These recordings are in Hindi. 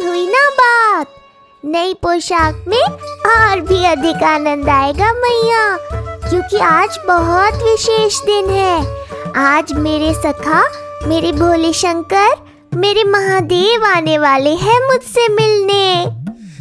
हुई ना बात। नई पोशाक में और भी अधिक आनंद आएगा मैया, क्योंकि आज बहुत विशेष दिन है। आज मेरे सखा, मेरे भोले शंकर, मेरे महादेव आने वाले हैं मुझसे मिलने।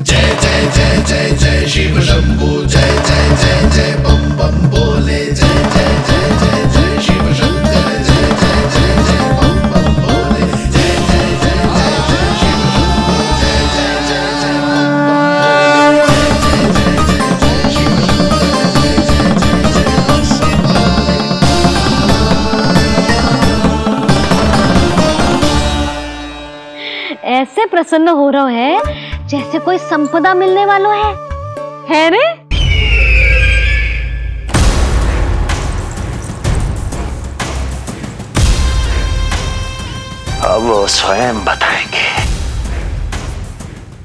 जय जय जय जय जय शिव शंभू, जय जय जय जय बम बम बोले, जय जय जय जय जय शिव शंकर, जय जय जय जय बम बम बोले, जय जय जय जय जय शिव शंभू, जय जय जय जय बम बम बोले, जय जय जय जय शिव शंकर, जय जय जय जय ऐसे प्रसन्न हो रहा है जैसे कोई संपदा मिलने वालों है रे? अब वो स्वयं बताएंगे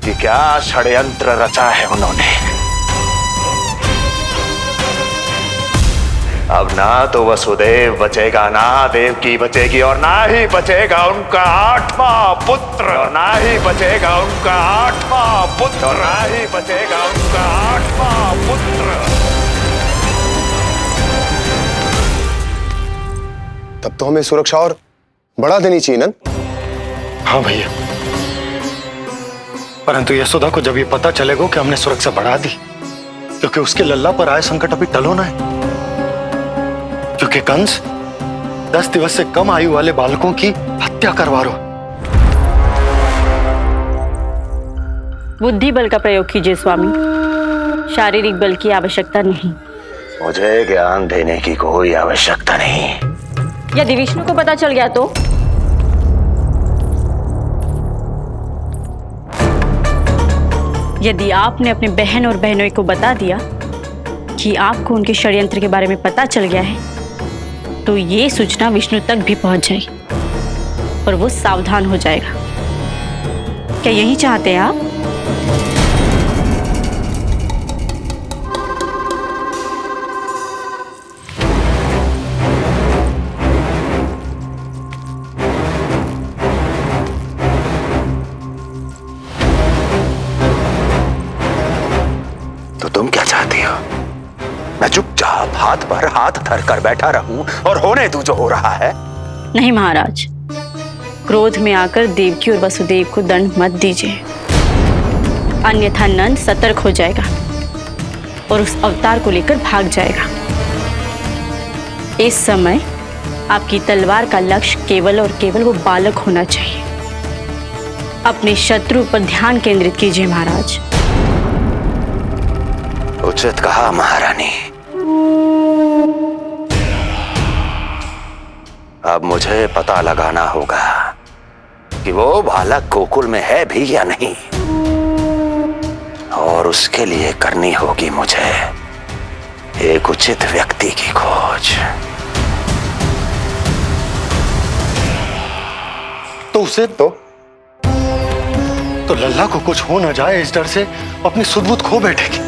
कि क्या षड्यंत्र रचा है उन्होंने। अब ना तो वसुदेव बचेगा, ना देवकी बचेगी, और ना ही बचेगा उनका 8वां पुत्र, ना ही बचेगा उनका 8वां पुत्र, ना ही बचेगा उनका 8वां पुत्र। तब तो हमें सुरक्षा और बढ़ा देनी चाहिए नंद। हाँ भैया, परंतु यशोदा को जब ये पता चलेगा कि हमने सुरक्षा बढ़ा दी, क्योंकि उसके लल्ला पर आए संकट अभी टल होना है। क्योंकि कंस 10 दिवस से कम आयु वाले बालकों की हत्या करवा रहा। बुद्धि बल का प्रयोग कीजिए स्वामी, शारीरिक बल की आवश्यकता नहीं। मुझे ज्ञान देने की कोई आवश्यकता नहीं। यदि विष्णु को पता चल गया तो? यदि आपने अपने बहन और बहनों को बता दिया कि आपको उनके षड्यंत्र के बारे में पता चल गया है, तो ये सूचना विष्णु तक भी पहुंच जाएगी और वो सावधान हो जाएगा। क्या यही चाहते हैं आप? तो तुम क्या चाहती हो? मैं चुपचाप हाथ पर हाथ धर कर बैठा रहूं और होने दूं जो हो रहा है? नहीं महाराज, क्रोध में आकर देवकी और वसुदेव को दंड मत दीजिए, अन्यथा नंद सतर्क हो जाएगा और उस अवतार को लेकर भाग जाएगा। इस समय आपकी तलवार का लक्ष्य केवल और केवल वो बालक होना चाहिए। अपने शत्रु पर ध्यान केंद्रित कीजिए महाराज। उचित कहा महारानी। अब मुझे पता लगाना होगा कि वो बालक गोकुल में है भी या नहीं, और उसके लिए करनी होगी मुझे एक उचित व्यक्ति की खोज। तो उसे तो लल्ला को कुछ हो ना जाए, इस डर से अपनी सुध-बुध खो बैठेगी।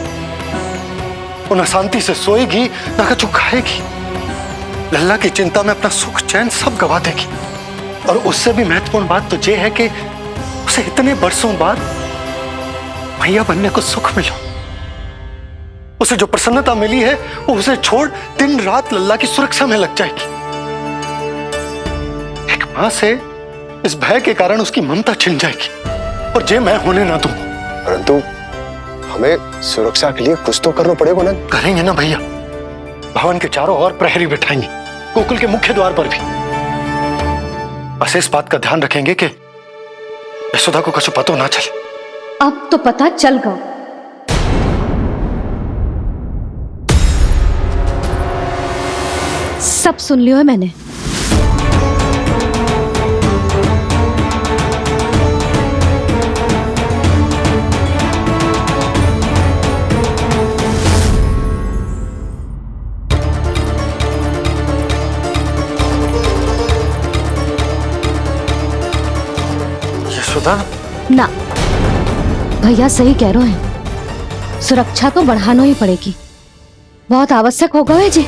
वो न शांति से सोएगी, न कुछ खाएगी। लल्ला की चिंता में अपना सुख चैन सब गवा देगी। और उससे भी महत्वपूर्ण बात तो ये है कि उसे इतने बरसों बाद भैया बनने को सुख मिला। उसे जो प्रसन्नता मिली है वो उसे छोड़ दिन रात लल्ला की सुरक्षा में लग जाएगी। एक मां से इस भय के कारण उसकी ममता छिन जाएगी, और ये मैं होने ना दूं। परंतु हमें सुरक्षा के लिए कुछ तो करना पड़ेगा ना। करेंगे ना भैया, भवन के चारों ओर प्रहरी बिठाएंगे, गोकुल के मुख्य द्वार पर भी। बस इस बात का ध्यान रखेंगे कि यशोदा को कुछ पता ना चले। अब तो पता चल गया। सब सुन लियो है मैंने। यशोदा ना, भैया सही कह रहे हैं, सुरक्षा तो बढ़ाना ही पड़ेगी, बहुत आवश्यक होगा है जी।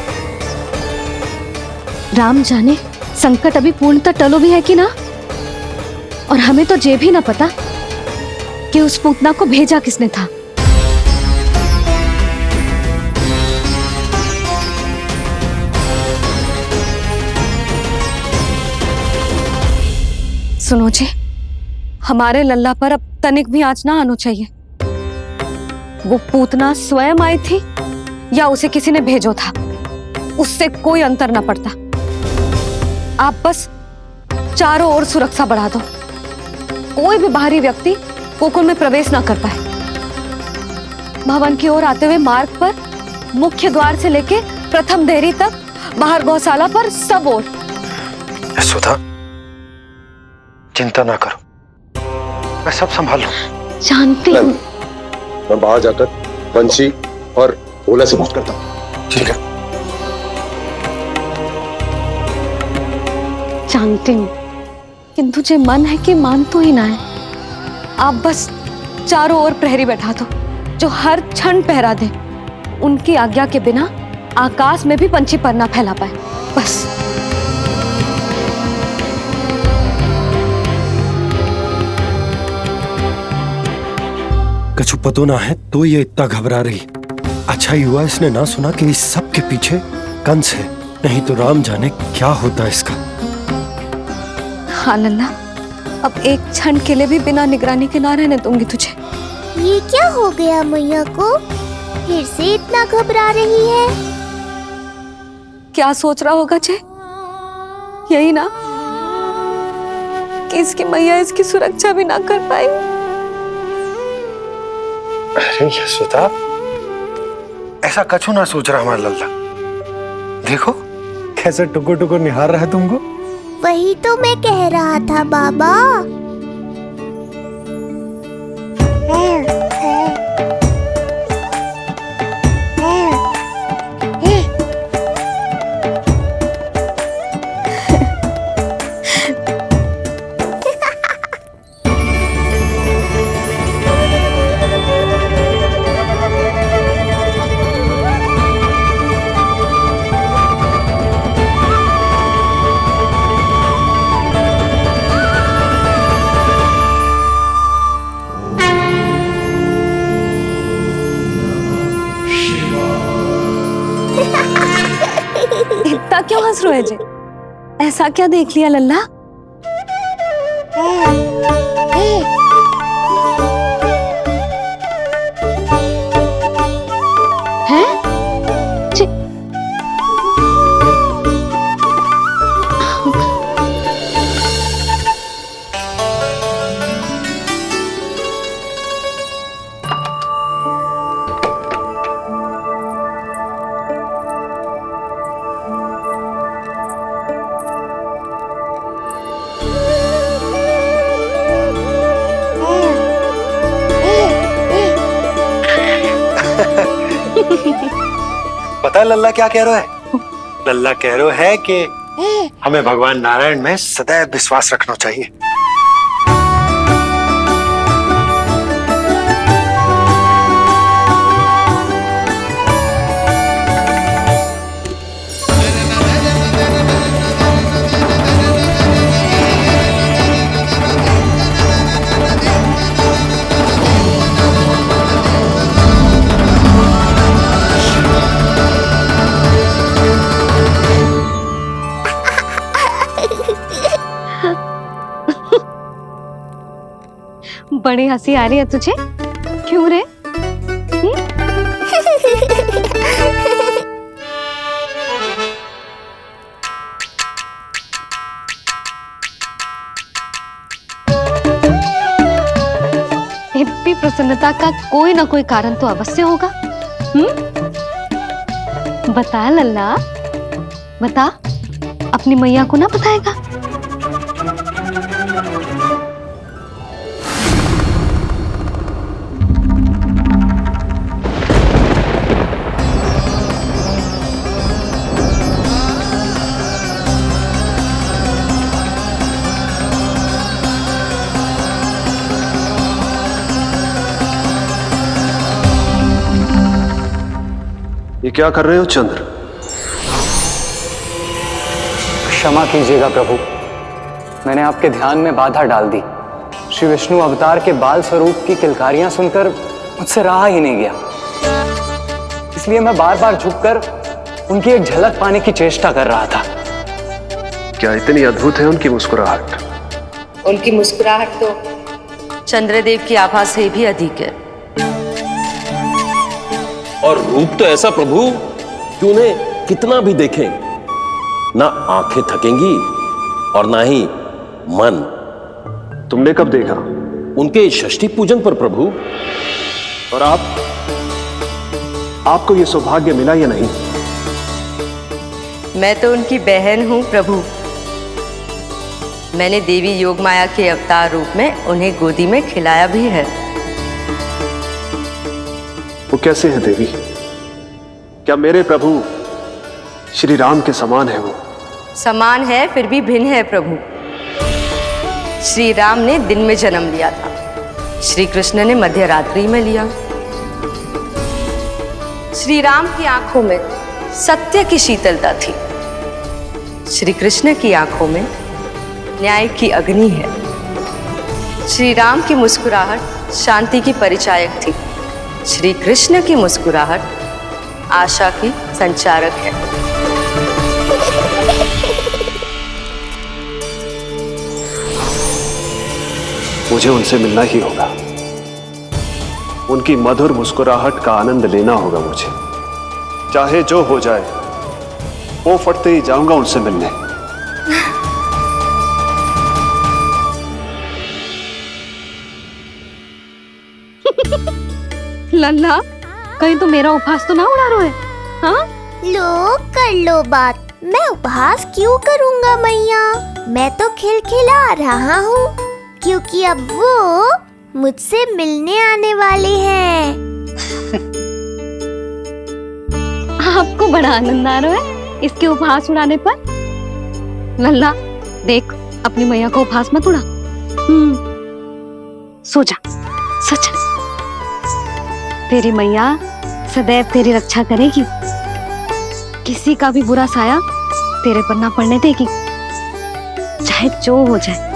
राम जाने संकट अभी पूर्णतः टलो भी है कि ना, और हमें तो ये भी ना पता कि उस पूतना को भेजा किसने था। सुनो जी, हमारे लल्ला पर अब तनिक भी आंच ना आना चाहिए। वो पूतना स्वयं आई थी या उसे किसी ने भेजो था, उससे कोई अंतर ना पड़ता। आप बस चारों ओर सुरक्षा बढ़ा दो, कोई भी बाहरी व्यक्ति गोकुल में प्रवेश ना कर पाए। भवन की ओर आते हुए मार्ग पर मुख्य द्वार से लेके प्रथम देहरी तक, बाहर गौशाला पर, सब ओर। सुधा, चिंता ना करो, मैं सब संभाल लूं। जानती हूँ। मैं बाहर जाकर बंसी और भोला से बात करता हूँ। ठीक है। जानती हूँ, किंतु जो मन है कि मान तो ही ना है। आप बस चारों ओर प्रहरी बैठा दो, जो हर क्षण पहरा दे। उनकी आज्ञा के बिना आकाश में भी पंछी पर ना फैला पाए, बस। कछु पतो ना है तो ये इतना घबरा रही। अच्छा ही हुआ इसने ना सुना कि इस सब के पीछे कंस है, नहीं तो राम जाने क्या होता इसका। हाँ लल्ला, अब एक क्षण के लिए भी बिना निगरानी के ना रहने दूंगी तुझे। ये क्या हो गया मैया को, फिर से इतना घबरा रही है? क्या सोच रहा होगा जे? यही ना कि इसकी मैया इसकी सुरक्षा भी ना कर पाई। अरे यशोदा, ऐसा कछु ना सोच रहा हमारा लल्ला। देखो कैसे टुकुर टुकुर निहार रहा है तुमको। वही तो मैं कह रहा था बाबा। इतना क्यों हंस रहे जे? ऐसा क्या देख लिया लल्ला? हैं? पता है लल्ला क्या कह रहा है? लल्ला कह रहा है कि हमें भगवान नारायण में सदैव विश्वास रखना चाहिए। बड़ी हंसी आ रही है तुझे, क्यों रे? इतनी प्रसन्नता का कोई ना कोई कारण तो अवश्य होगा। बता लल्ला, बता, अपनी मैया को ना बताएगा? ये क्या कर रहे हो चंद्र? क्षमा कीजिएगा प्रभु, मैंने आपके ध्यान में बाधा डाल दी। श्री विष्णु अवतार के बाल स्वरूप की किलकारियां सुनकर मुझसे रहा ही नहीं गया, इसलिए मैं बार बार झुककर उनकी एक झलक पाने की चेष्टा कर रहा था। क्या इतनी अद्भुत है उनकी मुस्कुराहट? उनकी मुस्कुराहट तो चंद्रदेव की आभा से भी अधिक है। और रूप तो ऐसा प्रभु कि उन्हें कितना भी देखें ना आंखें थकेंगी और ना ही मन। तुमने कब देखा? उनके षष्ठी पूजन पर प्रभु। और आपको ये सौभाग्य मिला या नहीं? मैं तो उनकी बहन हूं प्रभु। मैंने देवी योगमाया के अवतार रूप में उन्हें गोदी में खिलाया भी है। वो कैसे है देवी? क्या मेरे प्रभु श्री राम के समान है वो? समान है फिर भी भिन्न है प्रभु। श्री राम ने दिन में जन्म लिया था, श्री कृष्ण ने मध्य रात्रि में लिया। श्री राम की आंखों में सत्य की शीतलता थी, श्री कृष्ण की आंखों में न्याय की अग्नि है। श्री राम की मुस्कुराहट शांति की परिचायक थी, श्री कृष्ण की मुस्कुराहट आशा की संचारक है। मुझे उनसे मिलना ही होगा, उनकी मधुर मुस्कुराहट का आनंद लेना होगा मुझे। चाहे जो हो जाए, वो फटते ही जाऊंगा उनसे मिलने। लल्ला, कहीं तो मेरा उपहास तो ना उड़ा रहे? हाँ? लो कर लो बात, मैं उपहास क्यों करूंगा मैया? मैं तो खिलखिला रहा हूँ क्योंकि अब वो मुझसे मिलने आने वाले हैं। आपको बड़ा आनंद आ रहा है इसके उपहास उड़ाने पर? लल्ला देख, अपनी मैया को उपहास मत उड़ा। सो जा, सो जा। तेरी मैया सदैव तेरी रक्षा करेगी, किसी का भी बुरा साया तेरे पर ना पड़ने देगी, चाहे जो हो जाए।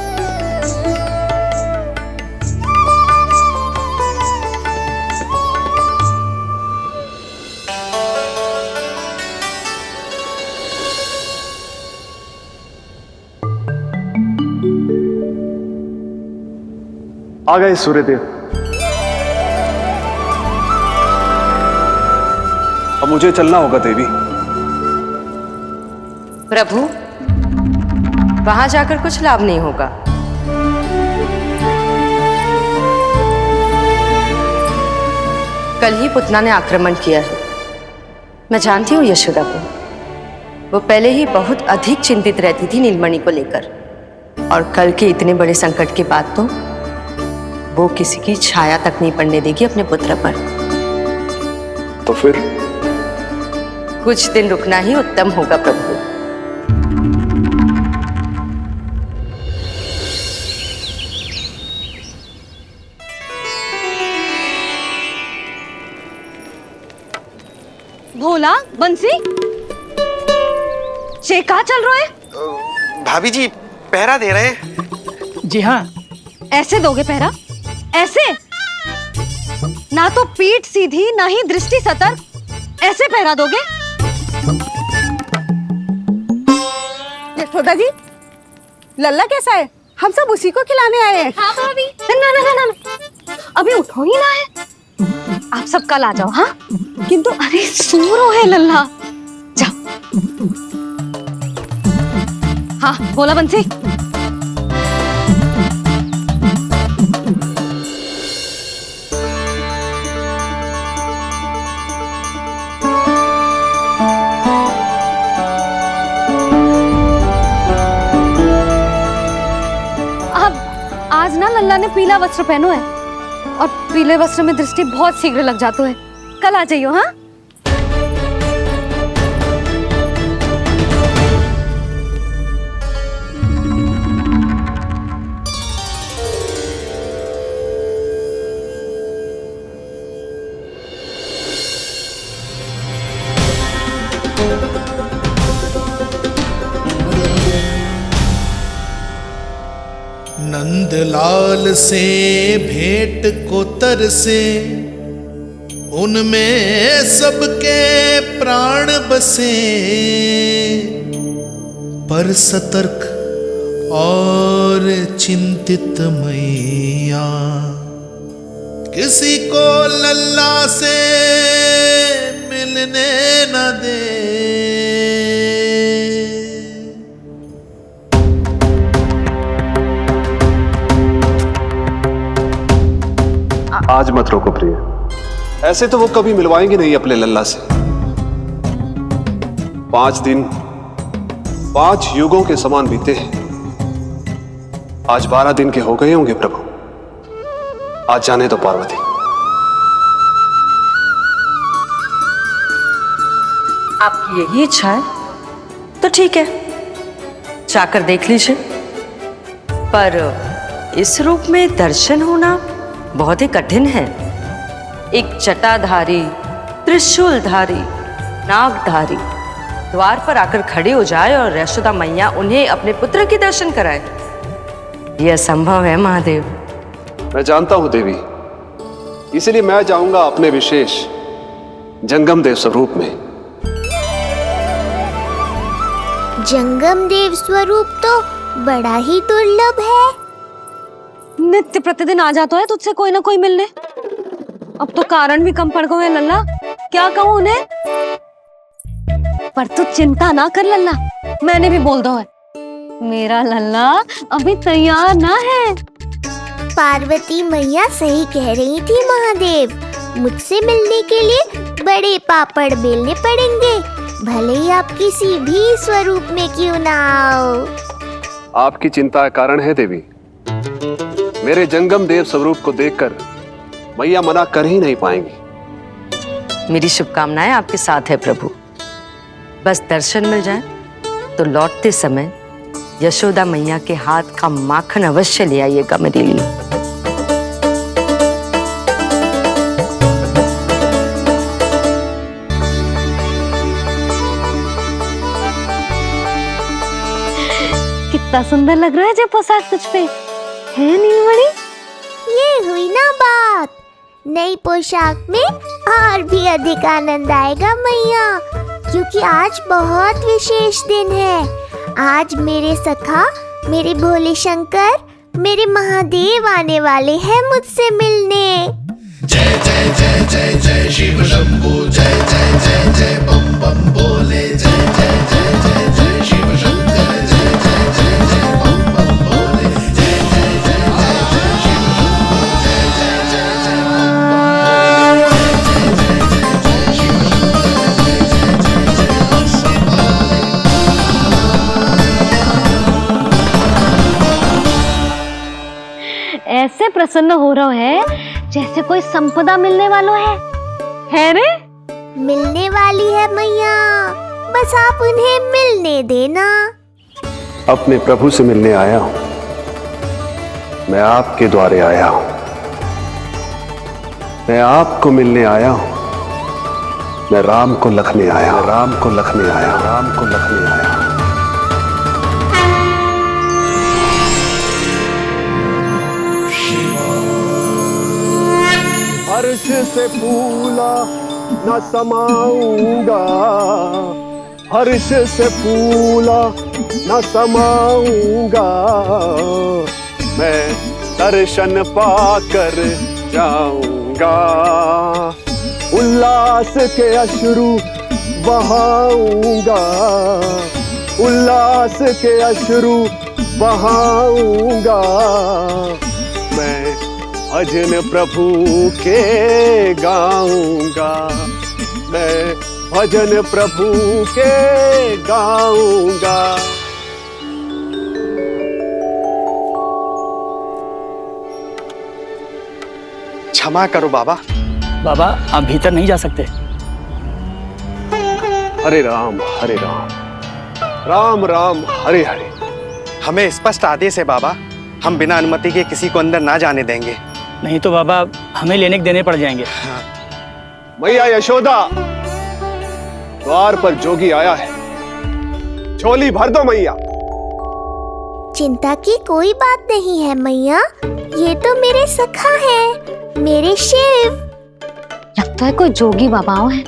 आ गए सूर्यदेव। अब मुझे चलना होगा देवी। प्रभु, वहां जाकर कुछ लाभ नहीं होगा। कल ही पुतना ने आक्रमण किया है। मैं जानती हूँ यशोदा को, वो पहले ही बहुत अधिक चिंतित रहती थी नीलमणि को लेकर, और कल के इतने बड़े संकट के बाद तो वो किसी की छाया तक नहीं पड़ने देगी अपने पुत्र पर। तो फिर कुछ दिन रुकना ही उत्तम होगा प्रभु। भोला, बंसी, ये कहाँ चल रहा है? भाभी जी पहरा दे रहे हैं। जी हाँ। ऐसे दोगे पहरा? ऐसे? ना तो पीठ सीधी ना ही दृष्टि सतर्क, ऐसे पहरा दोगे? यशोदा जी, लल्ला कैसा है? हम सब उसी को खिलाने आए हैं। हाँ भाभी। ना ना ना ना, अभी उठो ही ना है। आप सब कल आ जाओ। हाँ किंतु अरे सूरो है लल्ला, जाओ। हाँ बोला बंसी। आज ना लल्ला ने पीला वस्त्र पहनो है, और पीले वस्त्र में दृष्टि बहुत शीघ्र लग जाती है। कल आ जाइयो। हाँ नंद नंदलाल से भेंट को तरसे, उनमें सबके प्राण बसे, पर सतर्क और चिंतित मैया किसी को लल्ला से मिलने न दे। आज मत रोको प्रिय, ऐसे तो वो कभी मिलवाएंगे नहीं अपने लल्ला से। 5 दिन 5 युगों के समान बीते हैं, आज 12 दिन के हो गए होंगे प्रभु। आज जाने दो पार्वती। आपकी यही इच्छा है तो ठीक है, जाकर देख लीजिए। पर इस रूप में दर्शन होना बहुत ही कठिन है। एक जटाधारी, त्रिशूलधारी, नागधारी द्वार पर आकर खड़े हो जाए और यशोदा मैया उन्हें अपने पुत्र के दर्शन कराए, यह असंभव है महादेव। मैं जानता हूं देवी, इसलिए मैं जाऊंगा अपने विशेष जंगम देव स्वरूप में। जंगम देव स्वरूप तो बड़ा ही दुर्लभ है। नित्य प्रतिदिन आ जाता है तुझसे कोई ना कोई मिलने, अब तो कारण भी कम पड़ गए हैं लल्ला, क्या कहूँ उन्हें। पर तू चिंता ना कर लल्ला, मैंने भी बोल दो है, मेरा लल्ला अभी तैयार ना है। पार्वती मैया सही कह रही थी महादेव, मुझसे मिलने के लिए बड़े पापड़ बेलने पड़ेंगे, भले ही आप किसी भी स्वरूप में क्यों ना आओ। आपकी चिंता का कारण है देवी, मेरे जंगम देव स्वरूप को देखकर मैया मना कर ही नहीं पाएंगी। मेरी शुभकामनाएं आपके साथ है प्रभु, बस दर्शन मिल जाए तो लौटते समय यशोदा मैया के हाथ का माखन अवश्य ले आइएगा मेरे लिए। कितना सुंदर लग रहा है जो पोशाक तुझ पे है नीलमणि। ये हुई ना बात, नई पोशाक में और भी अधिक आनंद आएगा मैया, क्योंकि आज बहुत विशेष दिन है। आज मेरे सखा, मेरे भोले शंकर, मेरे महादेव आने वाले हैं मुझसे मिलने। जय जय जय जय जय शिव शंभू, जय जय जय जय बम बम बोले, जय जय जय जय जय शिव शंकर, जय जय जय जय बम बम बोले, जय जय जय जय जय शिव शंभू, जय जय जय जय बम बम बोले, जय जय जय जय शिव शंकर, जय जय जय जय ऐसे प्रसन्न हो रहा है जैसे कोई संपदा मिलने वाला है रे? मिलने वाली है मैया, बस आप उन्हें मिलने देना। अपने प्रभु से मिलने आया हूं, मैं आपके द्वारे आया हूं, मैं आपको मिलने आया हूं, मैं राम को लखने आया, राम को लखने आया, राम को लखने आया। हर्ष से फूला न समाऊंगा, हर्ष से फूला न समाऊंगा, मैं दर्शन पाकर जाऊंगा, उल्लास के अश्रु बहाऊंगा, उल्लास के अश्रु बहाऊंगा, मैं भजन प्रभु के गाऊंगा, मैं भजन प्रभु के गाऊंगा। क्षमा करो बाबा। बाबा आप भीतर नहीं जा सकते। हरे राम हरे राम, राम राम हरे हरे। हमें स्पष्ट आदेश है बाबा, हम बिना अनुमति के किसी को अंदर ना जाने देंगे। नहीं तो बाबा हमें लेने के देने पड़ जाएंगे। हाँ। मैया यशोदा, द्वार पर जोगी आया है, झोली भर दो मैया। चिंता की कोई बात नहीं है मैया। ये तो मेरे सखा है, मेरे शिव। लगता है कोई जोगी बाबाओं है।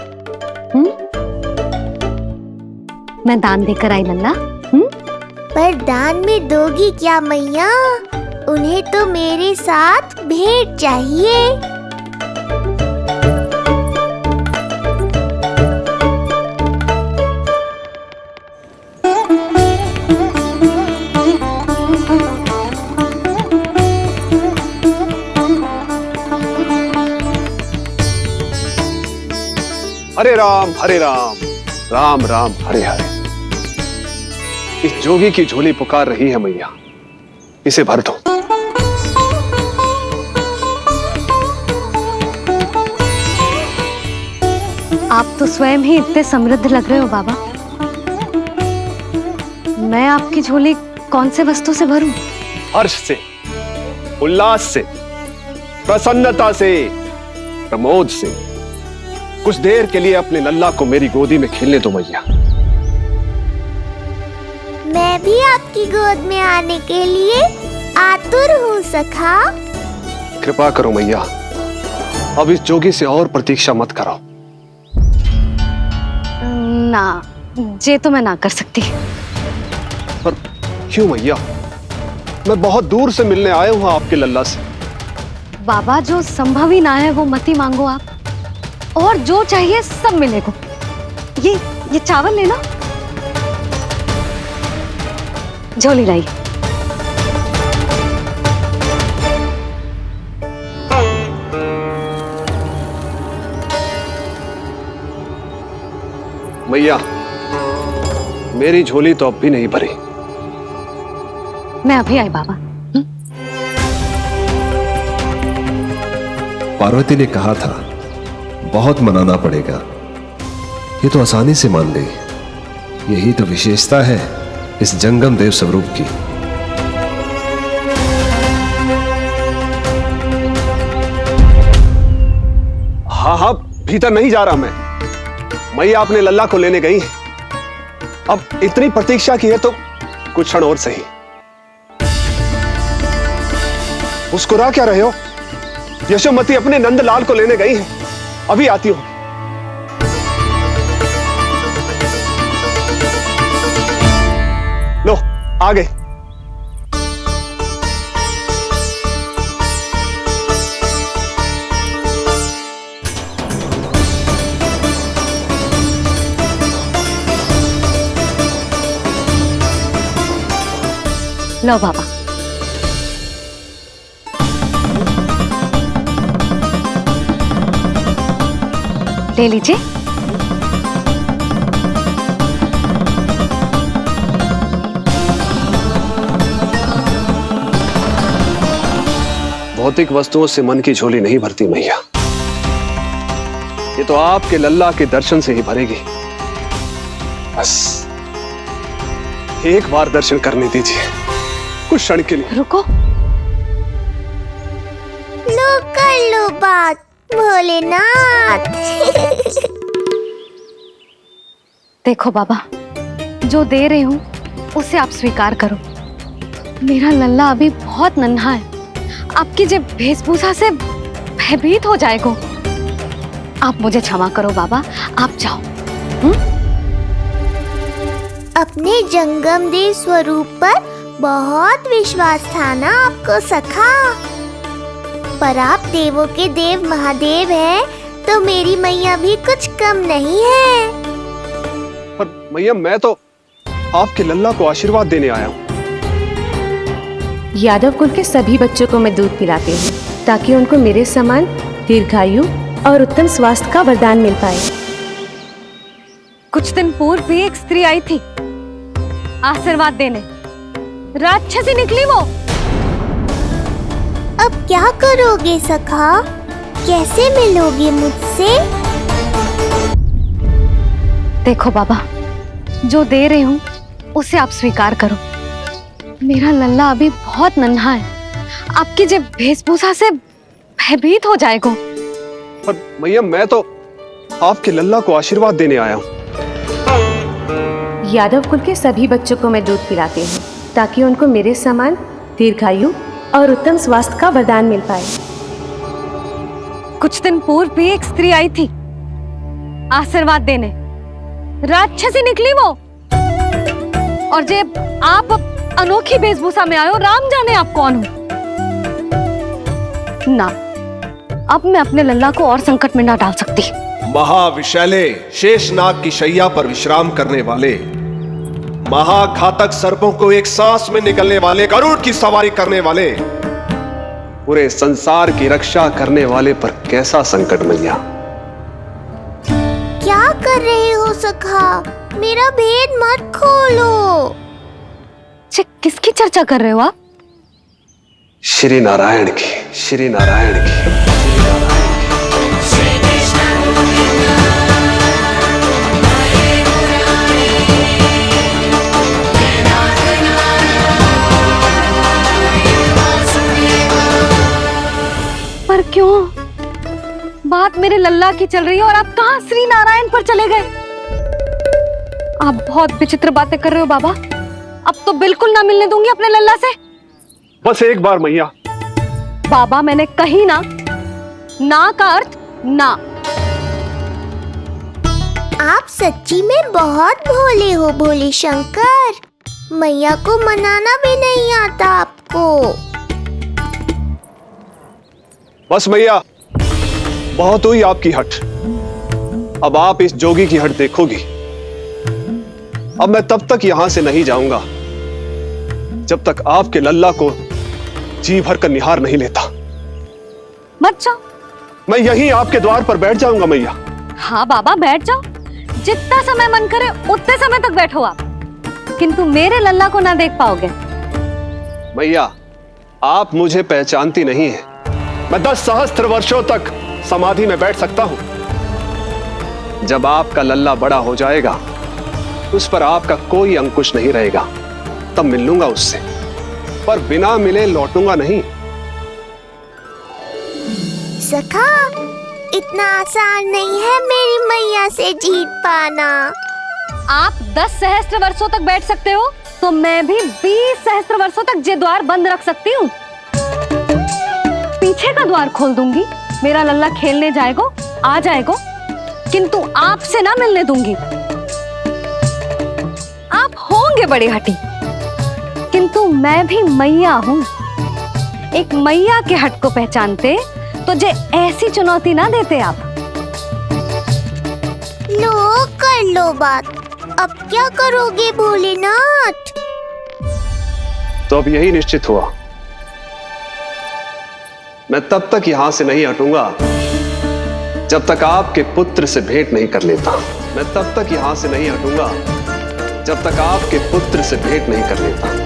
मैं दान देकर आई लल्ला। पर दान में दोगी क्या मैया? उन्हें तो मेरे साथ भेंट चाहिए। हरे राम राम राम हरे हरे। इस जोगी की झोली पुकार रही है मैया, इसे भर दो। आप तो स्वयं ही इतने समृद्ध लग रहे हो बाबा। मैं आपकी झोली कौन से वस्तु से भरूं? हर्ष से, उल्लास से, प्रसन्नता से, प्रमोद से। कुछ देर के लिए अपने लल्ला को मेरी गोदी में खेलने दो मैया। मैं भी आपकी गोद में आने के लिए आतुर हूँ सखा। कृपा करो मैया, अब इस जोगी से और प्रतीक्षा मत कराओ। ना, ये तो मैं ना कर सकती। पर क्यों मैया? मैं बहुत दूर से मिलने आया हूँ आपके लल्ला से। बाबा, जो संभव ही ना है वो मत ही मांगो आप, और जो चाहिए सब मिलेगा। ये चावल लेना, झोली लाई। मैया, मेरी झोली तो अब भी नहीं भरी। मैं अभी आई बाबा। पार्वती ने कहा था बहुत मनाना पड़ेगा, ये तो आसानी से मान गई। यही तो विशेषता है इस जंगम देव स्वरूप की। हाँ, भीतर नहीं जा रहा मैं। मैया अपने लल्ला को लेने गई है। अब इतनी प्रतीक्षा की है तो कुछ क्षण और सही। मुस्कुरा क्या रहे हो? यशोमती अपने नंदलाल को लेने गई है, अभी आती हूं। लो, आ गए। लो बाबा। ले लीजिए। भौतिक वस्तुओं से मन की झोली नहीं भरती मैया, ये तो आपके लल्ला के दर्शन से ही भरेगी। बस एक बार दर्शन करने दीजिए, कुछ क्षण के लिए। रुको। लो कर लो बात भोलेनाथ। देखो बाबा, जो दे रही हूं उसे आप स्वीकार करो। मेरा लल्ला अभी बहुत नन्हा है, आपकी जब वेशभूषा से भयभीत हो जाएगा। आप मुझे क्षमा करो बाबा, आप जाओ। अपने जंगम देव स्वरूप पर बहुत विश्वास था ना आपको सखा। पर आप देवों के देव महादेव हैं, तो मेरी मैया भी कुछ कम नहीं है। पर मैया, मैं तो आपके लल्ला को आशीर्वाद देने आया हूँ। यादव कुल के सभी बच्चों को मैं दूध पिलाती हूँ, ताकि उनको मेरे समान दीर्घायु और उत्तम स्वास्थ्य का वरदान मिल पाए। कुछ दिन पूर्व भी एक स्त्री आई थी आशीर्वाद देने, राक्षसी निकली वो। अब क्या करोगे सखा? कैसे मिलोगे मुझसे? देखो बाबा, जो दे रही हूँ उसे आप स्वीकार करो। मेरा लल्ला अभी बहुत नन्हा है, आपकी जब वेशभूषा से भयभीत हो जाएगा। पर मैया, मैं तो आपके लल्ला को आशीर्वाद देने आया हूँ। यादव कुल के सभी बच्चों को मैं दूध पिलाती हूँ, ताकि उनको मेरे समान दीर्घायु और उत्तम स्वास्थ्य का वरदान मिल पाए। कुछ दिन पूर्व भी एक स्त्री आई थी आशीर्वाद देने। राक्षसी निकली वो। और जब आप अनोखी वेशभूषा में आए हो, राम जाने आप कौन हो। ना, अब मैं अपने लल्ला को और संकट में ना डाल सकती। महाविशैले शेषनाग की शैया पर विश्राम करने वाले, महाघातक सर्पों को एक सांस में निकलने वाले, गरुड़ की सवारी करने वाले, पूरे संसार की रक्षा करने वाले पर कैसा संकट मैया। क्या कर रहे हो सखा? मेरा भेद मत खोलो। किसकी चर्चा कर रहे हो आप? श्री नारायण की, श्री नारायण की। पर क्यों? बात मेरे लल्ला की चल रही है और आप कहाँ श्री नारायण पर चले गए? आप बहुत विचित्र बातें कर रहे हो बाबा। अब तो बिल्कुल ना मिलने दूंगी अपने लल्ला से। बस एक बार मैया। बाबा मैंने कही ना, ना का अर्थ ना। आप सच्ची में बहुत भोले हो भोले शंकर। मैया को मनाना भी नहीं आता आपको। बस मैया, बहुत हुई आपकी हट। अब आप इस जोगी की हट देखोगी। अब मैं तब तक यहां से नहीं जाऊंगा जब तक आपके लल्ला को जी भर कर निहार नहीं लेता। मत जाओ। मैं यहीं आपके द्वार पर बैठ जाऊंगा मैया। हाँ बाबा बैठ जाओ, जितना समय मन करे उतने समय तक बैठो आप, किंतु मेरे लल्ला को ना देख पाओगे। मैया, आप मुझे पहचानती नहीं है। मैं 10 सहस्त्र वर्षों तक समाधि में बैठ सकता हूं। जब आपका लल्ला बड़ा हो जाएगा, उस पर आपका कोई अंकुश नहीं रहेगा, तब मिल लूंगा उससे, पर बिना मिले लौटूंगा नहीं। सखा, इतना आसान नहीं है मेरी मैया से जीत पाना। आप 10 सहस्त्र वर्षों तक बैठ सकते हो, तो मैं भी 20 सहस्त्र वर्षों तक ये द्वार बंद रख सकती हूँ। पीछे का द्वार खोल दूंगी, मेरा लल्ला खेलने जाएगा, आ जाएगा, किंतु आपसे ना मिलने दूंगी। आप होंगे बड़ी हठी, किंतु मैं भी मैया हूँ। एक मैया के हट को पहचानते तो जे ऐसी चुनौती ना देते आप। लो कर लो बात। अब क्या करोगे भोलेनाथ? तो अब यही निश्चित हुआ, मैं तब तक यहां से नहीं हटूंगा जब तक आपके पुत्र से भेंट नहीं कर लेता। मैं तब तक यहां से नहीं हटूंगा जब तक आपके पुत्र से भेंट नहीं कर लेता।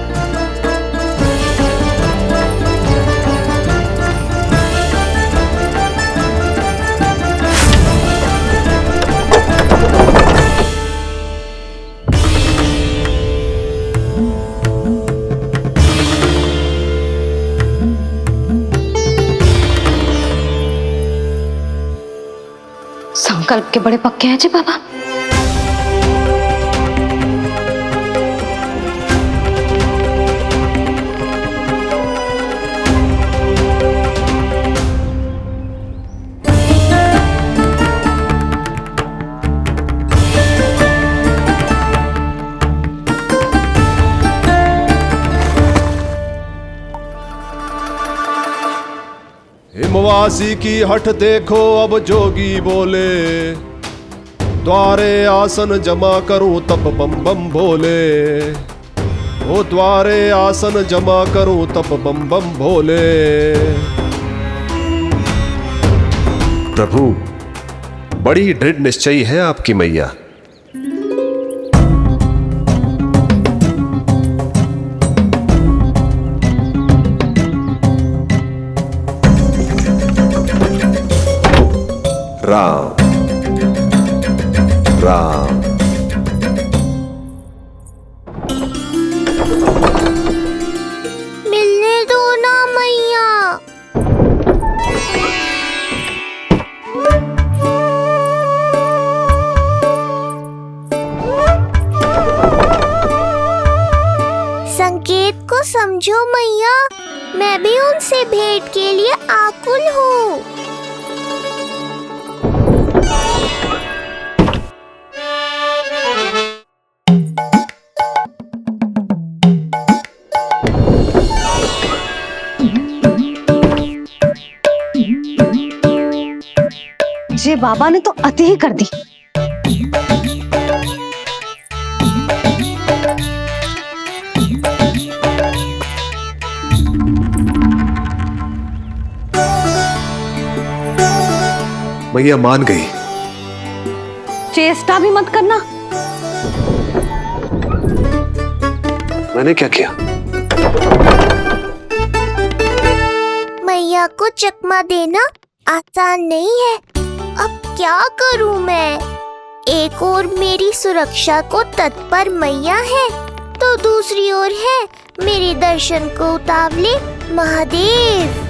संकल्प के बड़े पक्के हैं जी बाबा। हिमवासी की हठ देखो अब जोगी बोले, द्वारे आसन जमा करूं तब बम बम भोले। ओ द्वारे आसन जमा करूं तब बम बम भोले। प्रभु, बड़ी दृढ़ निश्चयी है आपकी मैया। राम राम। मिलने दो ना मैया। संकेत से भेंट के लिए आकुल हूँ। ये बाबा ने तो अति ही कर दी। मैया मान गई। चेष्टा भी मत करना। मैंने क्या किया? मैया को चकमा देना आसान नहीं है। अब क्या करूं मैं? एक ओर मेरी सुरक्षा को तत्पर मैया है, तो दूसरी ओर है मेरे दर्शन को उतावले महादेव।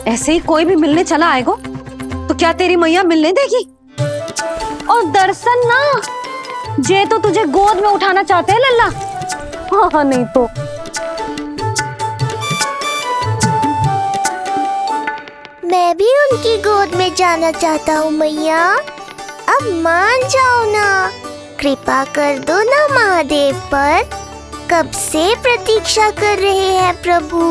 ऐसे ही कोई भी मिलने चला आएगा तो क्या तेरी मैया मिलने देगी? और दर्शन ना, जे तो तुझे गोद में उठाना चाहते हैं लल्ला। हाँ नहीं तो मैं भी उनकी गोद में जाना चाहता हूँ मैया। अब मान जाओ ना, कृपा कर दो ना महादेव पर। कब से प्रतीक्षा कर रहे हैं प्रभु।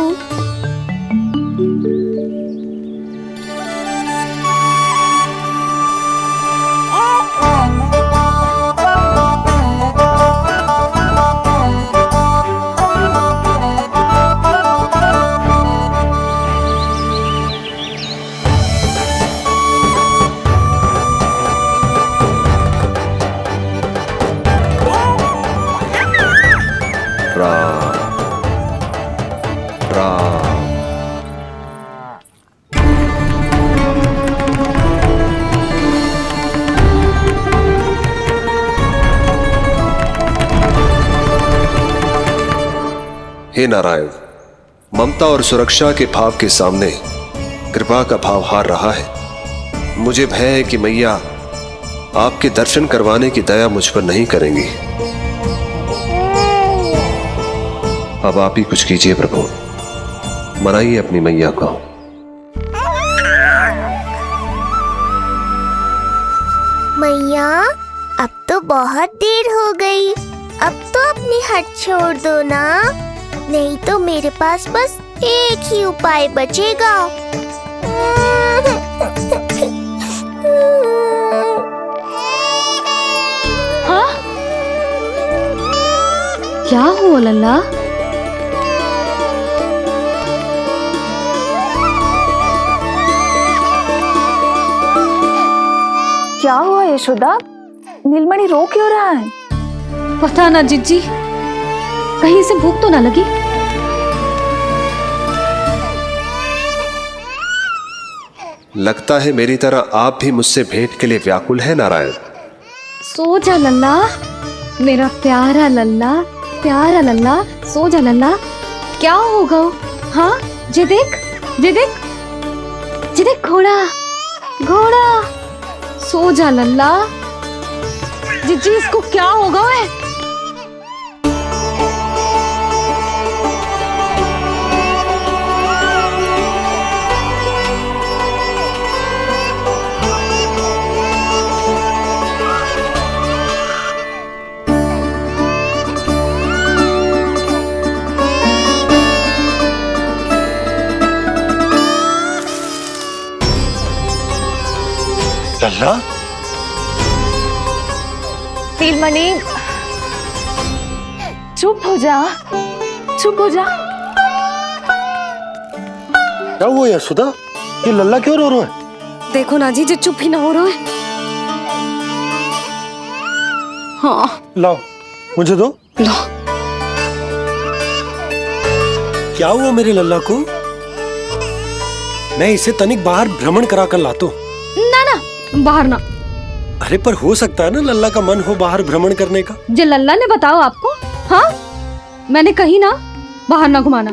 हे नारायण, ममता और सुरक्षा के भाव के सामने कृपा का भाव हार रहा है। मुझे भय है कि मैया आपके दर्शन करवाने की दया मुझ पर नहीं करेंगी। अब आप ही कुछ कीजिए प्रभु, मनाइए अपनी मैया को। मैया अब तो बहुत देर हो गई। अब तो अपनी हट छोड़ दो ना, नहीं तो मेरे पास बस एक ही उपाय बचेगा। हाँ? क्या हुआ लल्ला? क्या हुआ यशोदा? नीलमणि रो क्यों रहा है? पता ना जीजी, कहीं से भूख तो ना लगी? लगता है मेरी तरह आप भी मुझसे भेंट के लिए व्याकुल है नारायण। सो जा लल्ला, मेरा प्यारा लल्ला, प्यारा लल्ला, सो जा लल्ला। क्या होगा? हाँ, जे देख, जे देख, जे देख, घोड़ा, घोड़ा। सो जा लल्ला। जीजी इसको क्या होगा? है लल्ला? नीलमणि चुप हो जा, चुप हो जा। क्या हुआ यशोदा? ये लल्ला क्यों रो रहा है? देखो ना जी, चुप ही ना हो रहा है। हाँ लाओ, मुझे दो। लो। क्या हुआ मेरे लल्ला को? मैं इसे तनिक बाहर भ्रमण करा कर लाता हूं। ना ना, बाहर ना। अरे पर हो सकता है ना लल्ला का मन हो बाहर भ्रमण करने का। जे लल्ला ने बताओ आपको? हाँ, मैंने कही ना बाहर ना घुमाना।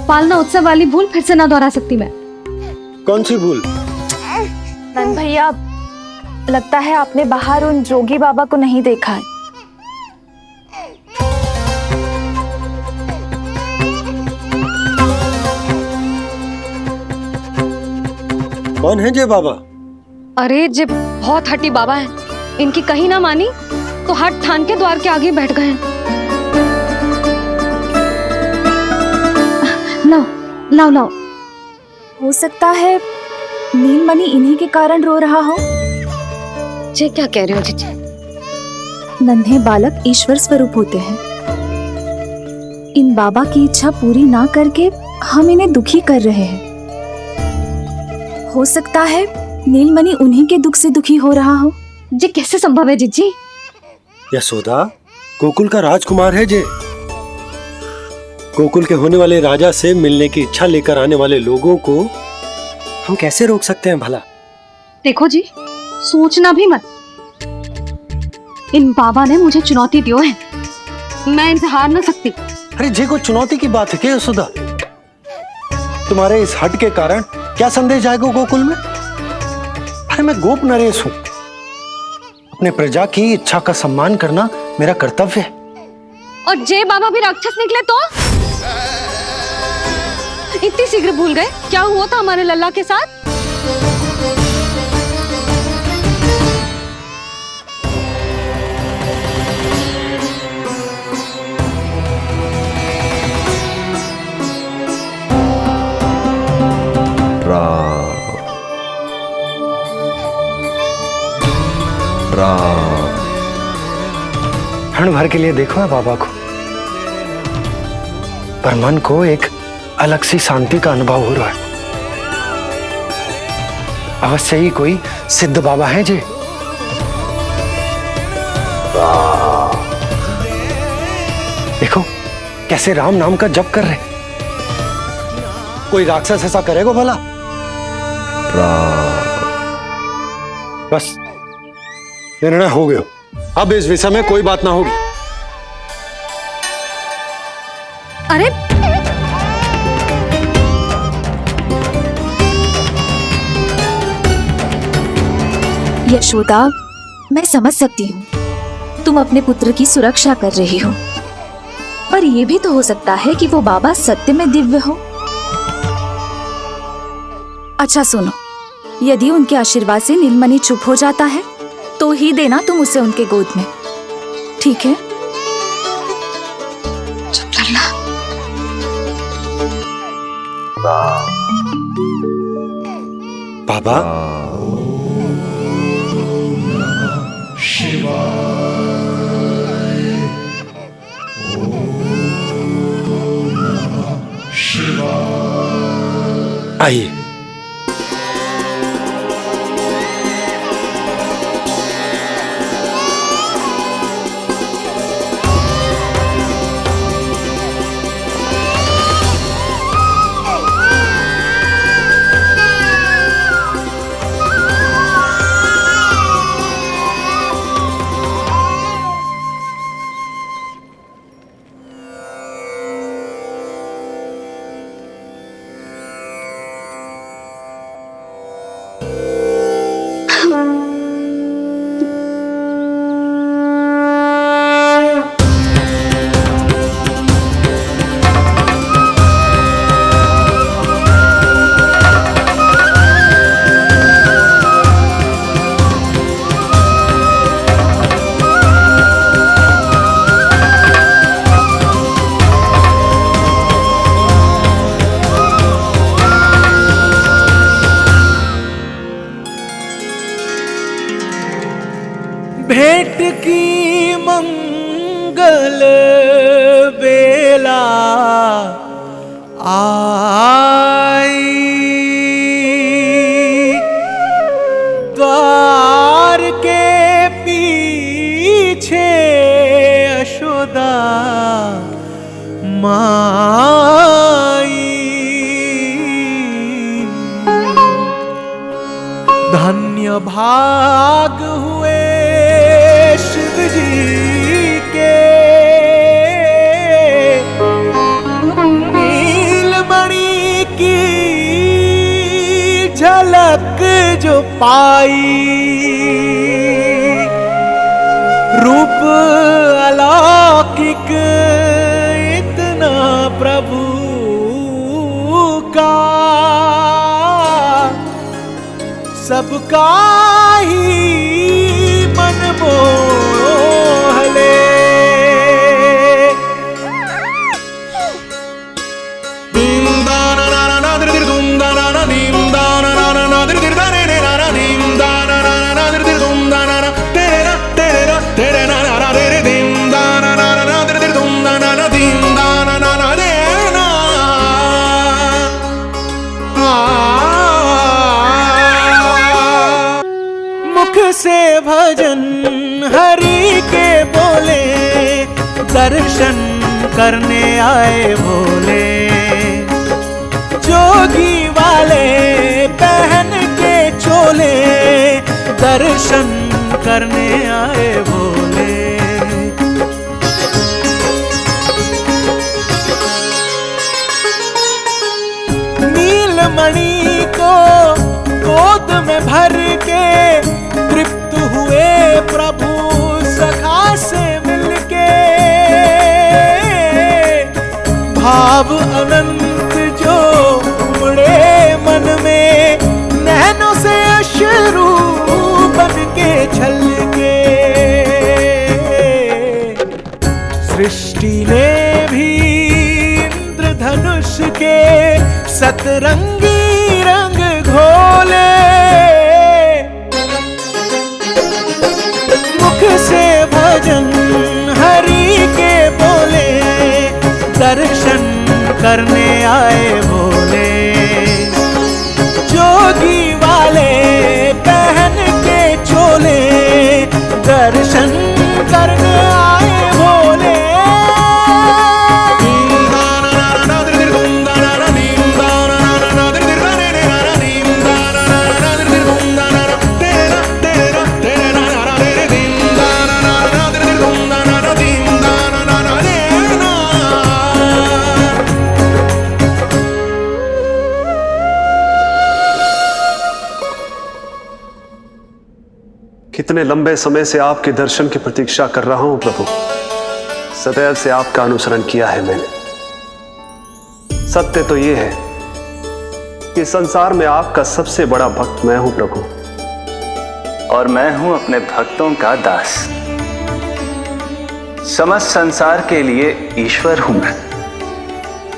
पालना उत्सव वाली भूल फिर से ना दोहरा सकती मैं। कौन सी भूल? नंद भैया, लगता है आपने बाहर उन जोगी बाबा को नहीं देखा है। कौन है जय बाबा? अरे जे बहुत हट्टी बाबा है, इनकी कहीं ना मानी तो हट ठान के द्वार के आगे बैठ गए। लाओ लाओ लाओ। हो सकता है नीलमणि इन्हीं के कारण रो रहा हो। जे क्या कह रहे हो जीजी? नन्हे बालक ईश्वर स्वरूप होते हैं। इन बाबा की इच्छा पूरी ना करके हम इन्हें दुखी कर रहे हैं। हो सकता है नीलमणि उन्हीं के दुख से दुखी हो रहा हो। जे कैसे संभव है जीजी? यशोदा, गोकुल का राजकुमार है जे। गोकुल के होने वाले राजा से मिलने की इच्छा लेकर आने वाले लोगों को हम कैसे रोक सकते हैं भला? देखो जी, सोचना भी मत। इन बाबा ने मुझे चुनौती दियो है, मैं इनसे हार ना सकती। अरे जे कोई चुनौती की बात है क्या यशोदा? तुम्हारे इस हट के कारण क्या संदेश जाएगा गोकुल में? अरे मैं गोप नरेश हूं। अपने प्रजा की इच्छा का सम्मान करना मेरा कर्तव्य है। और जे बाबा भी राक्षस निकले तो? इतनी शीघ्र भूल गए क्या हुआ था हमारे लल्ला के साथ? क्षण भर के लिए देखो है बाबा को, पर मन को एक अलग सी शांति का अनुभव हो रहा है। अवश्य ही कोई सिद्ध बाबा हैं जी। देखो कैसे राम नाम का जप कर रहे। कोई राक्षस ऐसा करेगा भला? बस निर्णय हो गया, अब इस विषय में कोई बात ना होगी। अरे यशोदा, मैं समझ सकती हूँ तुम अपने पुत्र की सुरक्षा कर रही हो, पर यह भी तो हो सकता है कि वो बाबा सत्य में दिव्य हो। अच्छा सुनो, यदि उनके आशीर्वाद से नीलमणि चुप हो जाता है तो ही देना तुम उसे उनके गोद में, ठीक है? चुप लल्ला। बाबा, आइए। भेंट की मंगल बेला आई, द्वार के पीछे यशोदा माई। धन्य भाग हुए शिव जी के, नीलमणि की झलक जो पाई। रूप अलौकिक इतना प्रभु का, सबका ही मन मोह ले। से भजन हरि के बोले, दर्शन करने आए भोले। जोगी वाले पहन के चोले, दर्शन करने आए भोले। नीलमणि को गोद में भर के तृप्त हुए प्रभु सखा से मिलके। भाव अनंत जो उमड़े मन में, नैनों से अश्रु बन के छलके। सृष्टि ने भी इंद्रधनुष के सतरंगी रंग घोले। से भजन हरि के बोले, दर्शन करने आए भोले। जोगी वाले पहन के चोले, दर्शन करने आए भोले। कितने लंबे समय से आपके दर्शन की प्रतीक्षा कर रहा हूं प्रभु। सदैव से आपका अनुसरण किया है मैंने। सत्य तो यह है कि संसार में आपका सबसे बड़ा भक्त मैं हूं प्रभु, और मैं हूं अपने भक्तों का दास। समस्त संसार के लिए ईश्वर हूं मैं,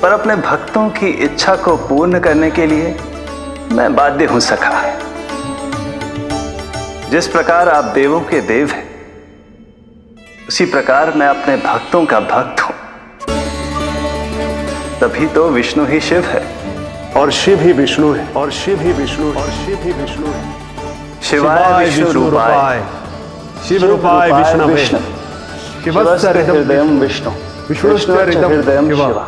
पर अपने भक्तों की इच्छा को पूर्ण करने के लिए मैं बाध्य हूं सखा। जिस प्रकार आप देवों के देव हैं, उसी प्रकार मैं अपने भक्तों का भक्त हूं। तभी तो विष्णु ही शिव है, और शिव ही विष्णु है, और शिव ही विष्णु है, और शिव ही विष्णु है। शिवाय विष्णु रूपाय, शिव रूपाय विष्णवे, शिवस्य हृदयं विष्णु, विष्णुश्च हृदयं शिव।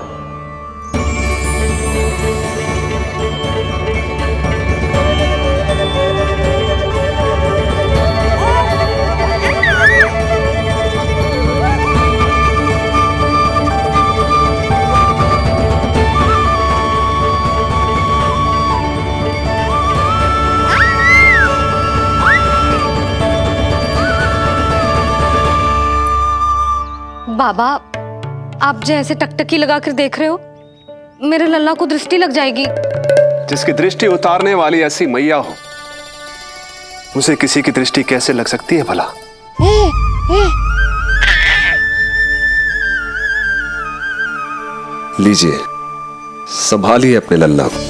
बाबा, आप जैसे टकटकी लगाकर देख रहे हो, मेरे लल्ला को दृष्टि लग जाएगी। जिसकी दृष्टि उतारने वाली ऐसी मैया हो, उसे किसी की दृष्टि कैसे लग सकती है भला? लीजिए, संभालिए अपने लल्ला को।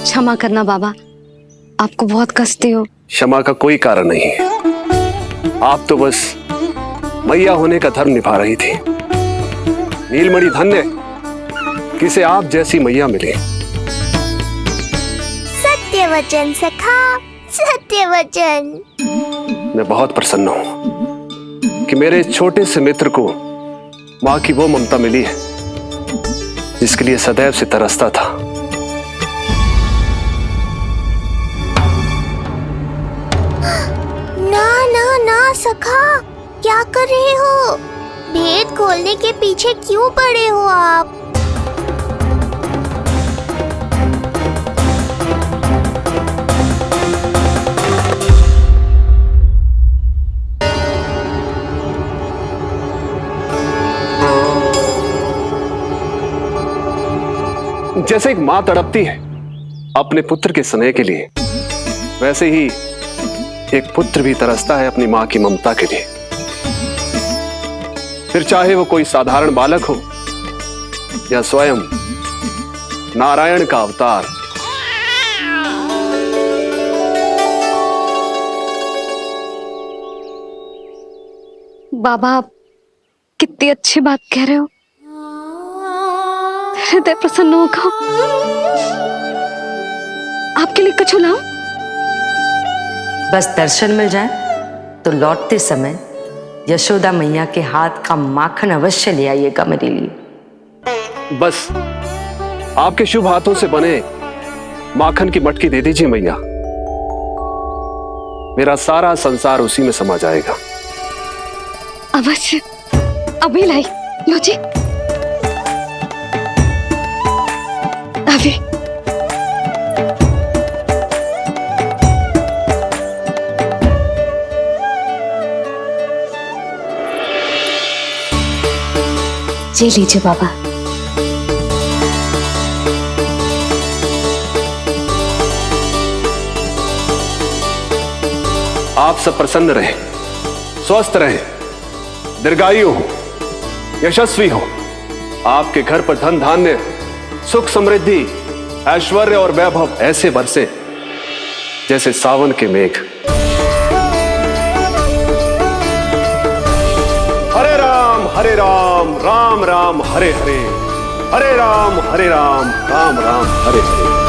क्षमा करना बाबा, आपको बहुत कष्ट हो। क्षमा का कोई कारण नहीं है। आप तो बस मैया होने का धर्म निभा रही थी। नीलमणि धन्य किसे आप जैसी मैया मिले। सत्य वचन सखा, सत्य वचन। मैं बहुत प्रसन्न हूं कि मेरे छोटे से मित्र को मां की वो ममता मिली है जिसके लिए सदैव से तरसता था। ना सखा, क्या कर रहे हो? भेद खोलने के पीछे क्यों पड़े हो आप? जैसे एक मां तड़पती है अपने पुत्र के स्नेह के लिए, वैसे ही एक पुत्र भी तरसता है अपनी मां की ममता के लिए। फिर चाहे वो कोई साधारण बालक हो या स्वयं नारायण का अवतार। बाबा, आप कितनी अच्छी बात कह रहे हो। हृदय प्रसन्न होगा। आपके लिए कुछ लाऊं? बस दर्शन मिल जाए तो लौटते समय यशोदा मैया के हाथ का माखन अवश्य ले आइएगा मेरे लिए। बस आपके शुभ हाथों से बने माखन की मटकी दे दीजिए मैया, मेरा सारा संसार उसी में समा जाएगा। अवश्य, अभी लाई। लो जी, अभी। ये लीजिए बाबा। आप सब प्रसन्न रहे, स्वस्थ रहे, दीर्घायु हो, यशस्वी हो। आपके घर पर धन धान्य, सुख समृद्धि, ऐश्वर्य और वैभव ऐसे बरसे जैसे सावन के मेघ। हरे राम राम राम हरे हरे, हरे राम राम राम हरे हरे।